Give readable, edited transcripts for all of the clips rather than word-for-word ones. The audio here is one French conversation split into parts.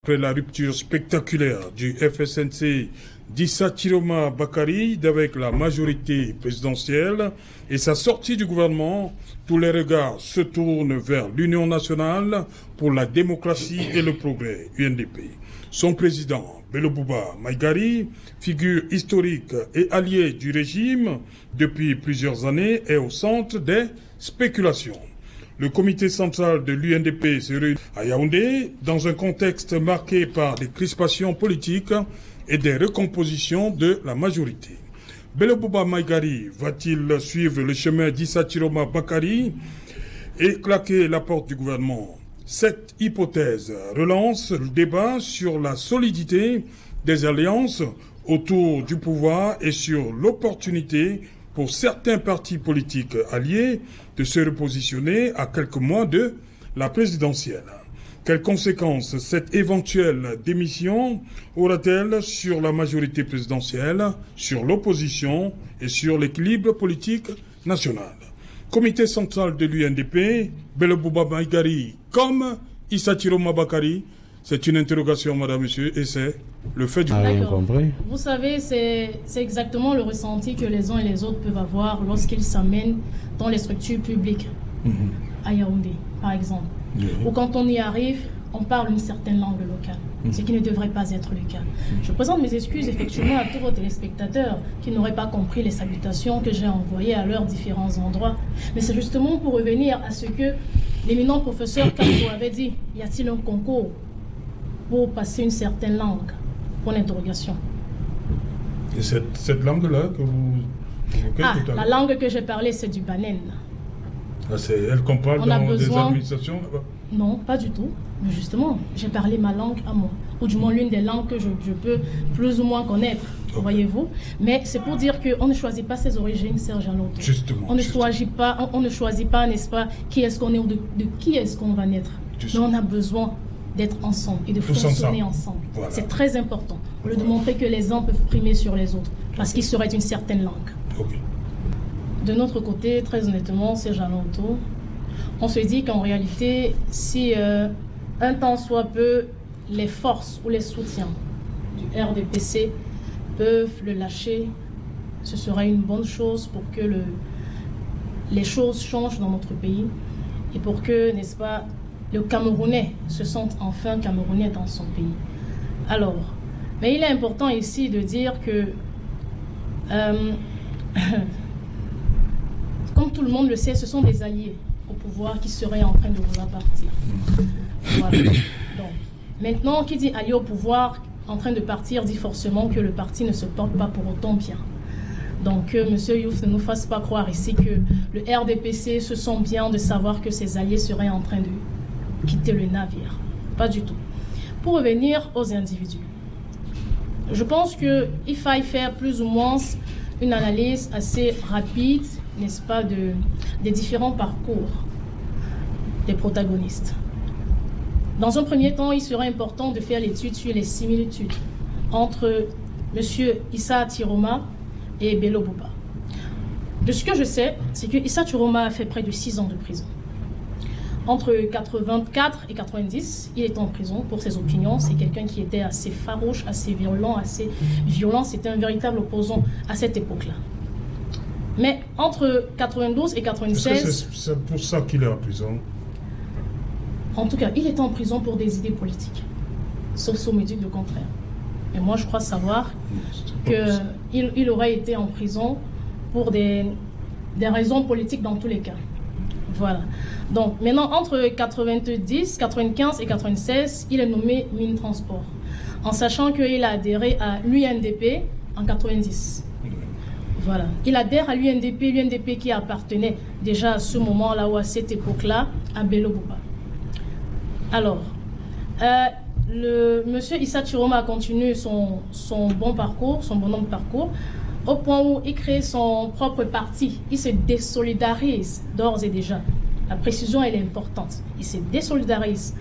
Après la rupture spectaculaire du FSNC d'Issa Chiroma Bakary avec la majorité présidentielle et sa sortie du gouvernement, tous les regards se tournent vers l'Union nationale pour la démocratie et le progrès, UNDP. Son président, Bello Bouba Maïgari, figure historique et allié du régime depuis plusieurs années, est au centre des spéculations. Le comité central de l'UNDP se réunit à Yaoundé dans un contexte marqué par des crispations politiques et des recompositions de la majorité. Bello Bouba Maïgari va-t-il suivre le chemin d'Issa Chiroma Bakary et claquer la porte du gouvernement? Cette hypothèse relance le débat sur la solidité des alliances autour du pouvoir et sur l'opportunité pour certains partis politiques alliés de se repositionner à quelques mois de la présidentielle. Quelles conséquences cette éventuelle démission aura-t-elle sur la majorité présidentielle, sur l'opposition et sur l'équilibre politique national? Comité central de l'UNDP, Bello Bouba Maïgari comme Issa Chiroma Bakary, c'est une interrogation, madame, monsieur, et c'est le fait du... Vous savez, c'est exactement le ressenti que les uns et les autres peuvent avoir lorsqu'ils s'amènent dans les structures publiques, à Yaoundé, par exemple. Ou quand on y arrive, on parle une certaine langue locale, ce qui ne devrait pas être le cas. Je présente mes excuses effectivement à tous vos téléspectateurs qui n'auraient pas compris les salutations que j'ai envoyées à leurs différents endroits. Mais c'est justement pour revenir à ce que l'éminent professeur Kampo avait dit. Y a-t-il un concours pour passer une certaine langue? Pour l'interrogation. Et cette langue-là que vous évoquez tout à l'heure? La langue que j'ai parlée, c'est du Banen. Ah, c'est elle qu'on parle dans des administrations là-bas? Non, pas du tout. Mais justement, j'ai parlé ma langue à moi. Ou du moins l'une des langues que je peux plus ou moins connaître, voyez-vous. Mais c'est pour dire qu'on ne choisit pas ses origines, Serge Alonso. Justement. On ne choisit pas, n'est-ce pas, qui est-ce qu'on est ou de qui est-ce qu'on va naître. Mais on a besoin d'être ensemble et de fonctionner ensemble. Voilà. C'est très important. Au lieu de montrer que les uns peuvent primer sur les autres, parce qu'ils seraient une certaine langue. De notre côté, très honnêtement, c'est Jalonto. On se dit qu'en réalité, si un temps soit peu, les forces ou les soutiens du RDPC peuvent le lâcher, ce serait une bonne chose pour que les choses changent dans notre pays et pour que, n'est-ce pas, le Camerounais se sente enfin Camerounais dans son pays. Alors, mais il est important ici de dire que, comme tout le monde le sait, ce sont des alliés au pouvoir qui seraient en train de vouloir partir. Voilà. Donc, maintenant, qui dit allié au pouvoir en train de partir dit forcément que le parti ne se porte pas pour autant bien. Donc, M. Youf ne nous fasse pas croire ici que le RDPC se sent bien de savoir que ses alliés seraient en train de quitter le navire. Pas du tout. Pour revenir aux individus, je pense qu'il faille faire plus ou moins une analyse assez rapide, n'est-ce pas, des différents parcours des protagonistes. Dans un premier temps, il serait important de faire l'étude sur les similitudes entre M. Issa Chiroma et Bello Bouba. De ce que je sais, c'est que Issa Chiroma a fait près de 6 ans de prison. Entre 84 et 90, il était en prison pour ses opinions. C'est quelqu'un qui était assez farouche, assez violent. C'était un véritable opposant à cette époque-là. Mais entre 92 et 96... C'est pour ça qu'il est en prison? En tout cas, il était en prison pour des idées politiques. Sauf si on me dit le contraire. Et moi, je crois savoir qu'il aurait été en prison pour des raisons politiques dans tous les cas. Voilà. Donc, maintenant, entre 90, 95 et 96, il est nommé Mines Transport, en sachant qu'il a adhéré à l'UNDP en 90. Voilà. Il adhère à l'UNDP qui appartenait déjà à ce moment-là ou à cette époque-là à Bello Bouba. Alors, monsieur Issa Chiroma a continué son bon parcours, son bonhomme parcours, au point où il crée son propre parti. Il se désolidarise d'ores et déjà. La précision, elle est importante. Il se désolidarise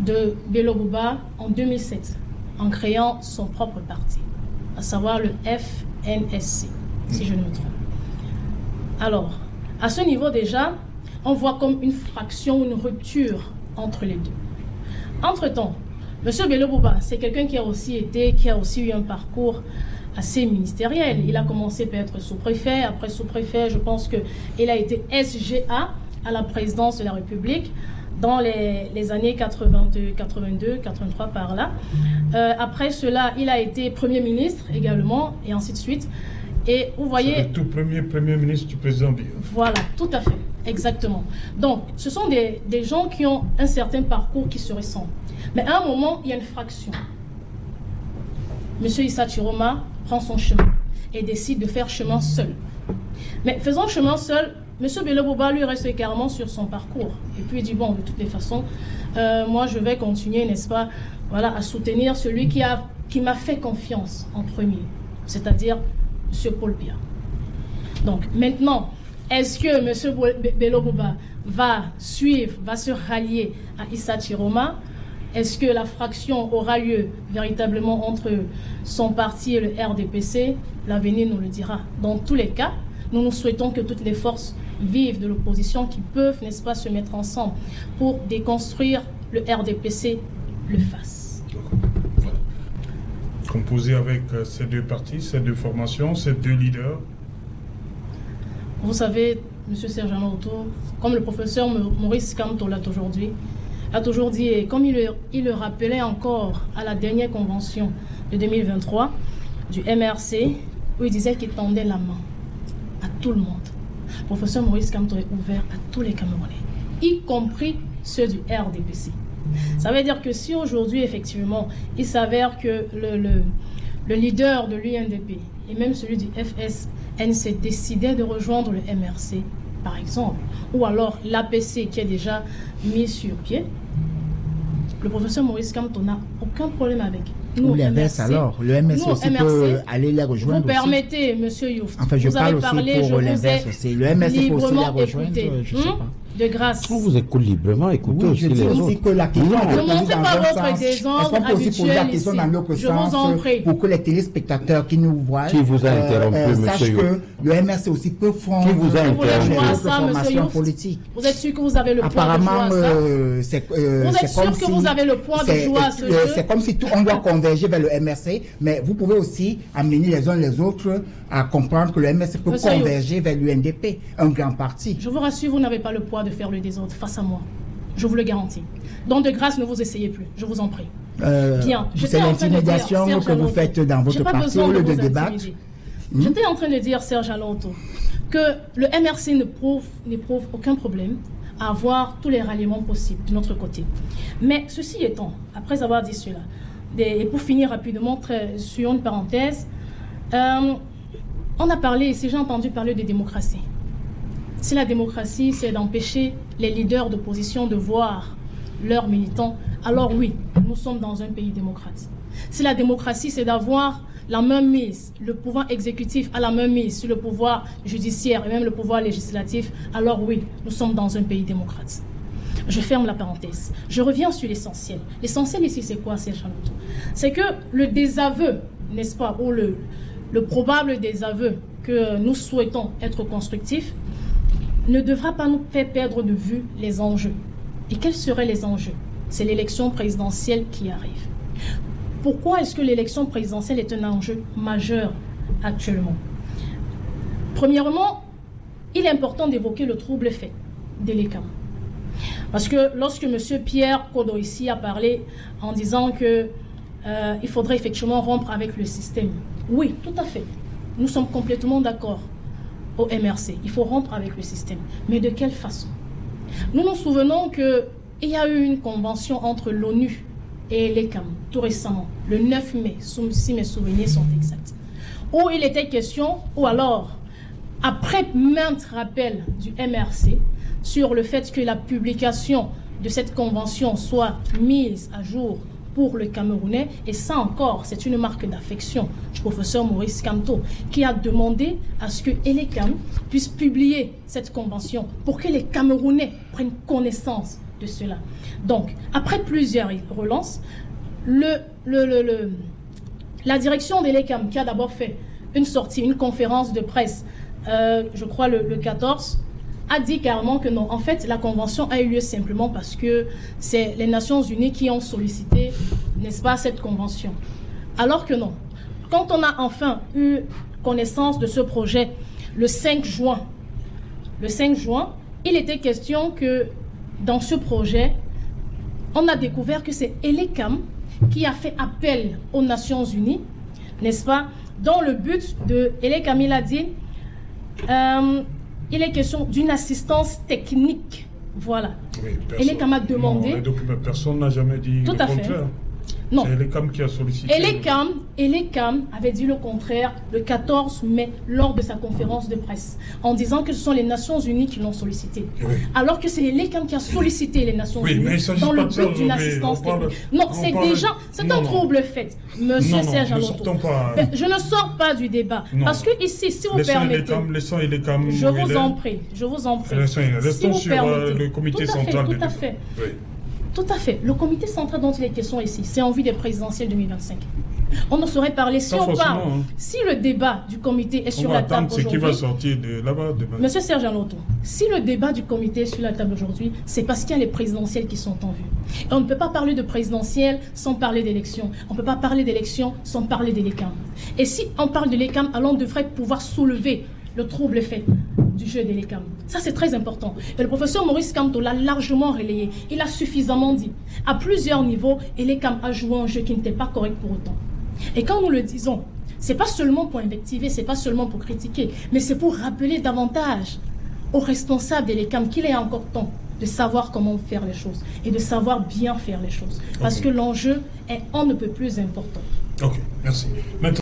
de Bello Bouba en 2007 en créant son propre parti, à savoir le FNSC, si je ne me trompe. Alors, à ce niveau déjà, on voit comme une fraction, une rupture entre les deux. Entre-temps, Monsieur Bello Bouba, c'est quelqu'un qui a aussi eu un parcours assez ministériel. Il a commencé par être sous-préfet, après sous-préfet, je pense qu'il a été SGA à la présidence de la République dans les années 82, 83 par là. Après cela, il a été Premier ministre également, et ainsi de suite. Et vous voyez... C'est le tout premier ministre du président Biya. Voilà, tout à fait, exactement. Donc, ce sont des gens qui ont un certain parcours qui se ressemblent. Mais à un moment, il y a une fraction. Monsieur Issa Chiroma prend son chemin et décide de faire chemin seul. Mais faisant chemin seul, Monsieur Bello Bouba lui reste carrément sur son parcours. Et puis il dit, bon, de toutes les façons, moi je vais continuer, n'est-ce pas, voilà, à soutenir celui qui m'a fait confiance en premier, c'est-à-dire M. Paul Biya. Donc maintenant, est-ce que M. Bello Bouba va se rallier à Issa Chiroma? Est-ce que la fraction aura lieu véritablement entre son parti et le RDPC? L'avenir nous le dira. Dans tous les cas, nous souhaitons que toutes les forces vives de l'opposition qui peuvent, n'est-ce pas, se mettre ensemble pour déconstruire le RDPC le fassent. Voilà. Composé avec ces deux partis, ces deux formations, ces deux leaders. Vous savez, M. Serge Anoto, comme le professeur Maurice Kamto l'a aujourd'hui dit, et comme il le rappelait encore à la dernière convention de 2023 du MRC, où il disait qu'il tendait la main à tout le monde. Le professeur Maurice Kamto est ouvert à tous les Camerounais, y compris ceux du RDPC. Ça veut dire que si aujourd'hui, effectivement, il s'avère que le leader de l'UNDP et même celui du FSNC décidaient de rejoindre le MRC, par exemple, ou alors l'APC qui est déjà mis sur pied, le professeur Maurice Kamto n'a aucun problème avec. Nous, ou l'inverse alors, le MRC aussi peut aller les rejoindre. Vous permettez, monsieur Youf, enfin, je vous parle avez aussi parlé, pour l'inverse aussi. Le MRC peut aussi les rejoindre, je sais pas. De grâce. On vous écoute librement, écoutez oui, aussi les aussi autres. Que la question ne montrez pas votre désordre est-ce qu'on peut aussi poser la habituel question ici? dans l'autre Je vous en sens prie. pour que les téléspectateurs qui nous voient Qui vous a interrompu, sachent monsieur que le MRC aussi peut fondre Qui vous a interrompu? formations politiques. Vous êtes sûr que vous avez le poids apparemment, de joie vous êtes sûr que vous avez le poids de joie à ce jeu? C'est comme si on doit converger vers le MRC, mais vous pouvez aussi amener les uns les autres à comprendre que le MRC peut converger vers l'UNDP, un grand parti. Je vous rassure, vous n'avez pas le poids de faire le désordre face à moi. Je vous le garantis. Donc de grâce, ne vous essayez plus. Je vous en prie. Bien. C'est l'intimidation que vous faites dans votre parti au lieu de débattre. J'étais en train de dire, Serge Alonto, que le MRC n'éprouve aucun problème à avoir tous les ralliements possibles de notre côté. Mais ceci étant, après avoir dit cela, et pour finir rapidement sur une parenthèse, on a parlé ici, j'ai entendu parler de démocratie. Si la démocratie, c'est d'empêcher les leaders d'opposition de voir leurs militants, alors oui, nous sommes dans un pays démocratique. Si la démocratie, c'est d'avoir la main mise, le pouvoir exécutif a la main mise sur le pouvoir judiciaire et même le pouvoir législatif, alors oui, nous sommes dans un pays démocratique. Je ferme la parenthèse. Je reviens sur l'essentiel. L'essentiel ici, c'est quoi, Serge Anoto? C'est que le désaveu, n'est-ce pas, ou le probable désaveu que nous souhaitons être constructif, ne devra pas nous faire perdre de vue les enjeux. Et quels seraient les enjeux? C'est l'élection présidentielle qui arrive. Pourquoi est-ce que l'élection présidentielle est un enjeu majeur actuellement? Premièrement, il est important d'évoquer le trouble fait de l'ECAM. Parce que lorsque M. Pierre Kodo ici a parlé en disant que il faudrait effectivement rompre avec le système. Oui, tout à fait. Nous sommes complètement d'accord au MRC. Il faut rompre avec le système. Mais de quelle façon? Nous nous souvenons qu'il y a eu une convention entre l'ONU et l'ECAM, tout récemment, le 9 mai, si mes souvenirs sont exacts, où il était question, ou alors, après maintes rappels du MRC, sur le fait que la publication de cette convention soit mise à jour pour le Camerounais, et ça encore, c'est une marque d'affection du professeur Maurice Kamto, qui a demandé à ce que l'ECAM puisse publier cette convention pour que les Camerounais prennent connaissance de cela. Donc, après plusieurs relances, la direction de l'ECAM, qui a d'abord fait une sortie, une conférence de presse, je crois le 14, a dit carrément que non. En fait, la convention a eu lieu simplement parce que c'est les Nations Unies qui ont sollicité, n'est-ce pas, cette convention. Alors que non. Quand on a enfin eu connaissance de ce projet, le 5 juin, il était question que dans ce projet, on a découvert que c'est ELECAM qui a fait appel aux Nations Unies, n'est-ce pas, dans le but de ELECAM, il a dit, il est question d'une assistance technique. Voilà. Oui, ELECAM a demandé... Non, personne n'a jamais dit tout le à fait. contraire. Non. C'est ELECAM qui a sollicité. ELECAM avait dit le contraire le 14 mai lors de sa conférence de presse, en disant que ce sont les Nations Unies qui l'ont sollicité. Oui. Alors que c'est ELECAM qui a sollicité les Nations Oui, mais Unies il dans le pas de ça, but d'une mais assistance on parle- technique. Non, on c'est parle- déjà... C'est Non, un non. trouble fait, monsieur Non, Serge ne Alonto. sortons pas. Je ne sors pas du débat. Non. Parce que ici, si vous Laissons permettez... Laissons ELECAM. Je vous en prie, je vous en prie. Restons vous sur permettez. le comité Tout à fait, central. tout à fait. Oui. Tout à fait. Le comité central dont il est question ici, c'est en vue des présidentielles 2025. On en saurait parler si Pas on forcément, parle. hein. Si le débat du comité est On sur va la table attendre ce qui va aujourd'hui... sortir de là-bas demain. Monsieur Serge Alonto, si le débat du comité est sur la table aujourd'hui, c'est parce qu'il y a les présidentielles qui sont en vue. Et on ne peut pas parler de présidentielles sans parler d'élections. On ne peut pas parler d'élections sans parler de l'ECAM. Et si on parle de l'ECAM, alors on devrait pouvoir soulever le trouble fait du jeu de l'ECAM. Ça, c'est très important. Et le professeur Maurice Kamto l'a largement relayé. Il a suffisamment dit. À plusieurs niveaux, et l'ECAM a joué un jeu qui n'était pas correct pour autant. Et quand nous le disons, c'est pas seulement pour invectiver, c'est pas seulement pour critiquer, mais c'est pour rappeler davantage aux responsables de l'ECAM qu'il est encore temps de savoir comment faire les choses et de savoir bien faire les choses. Parce que l'enjeu est on ne peut plus important. Ok, merci. Maintenant,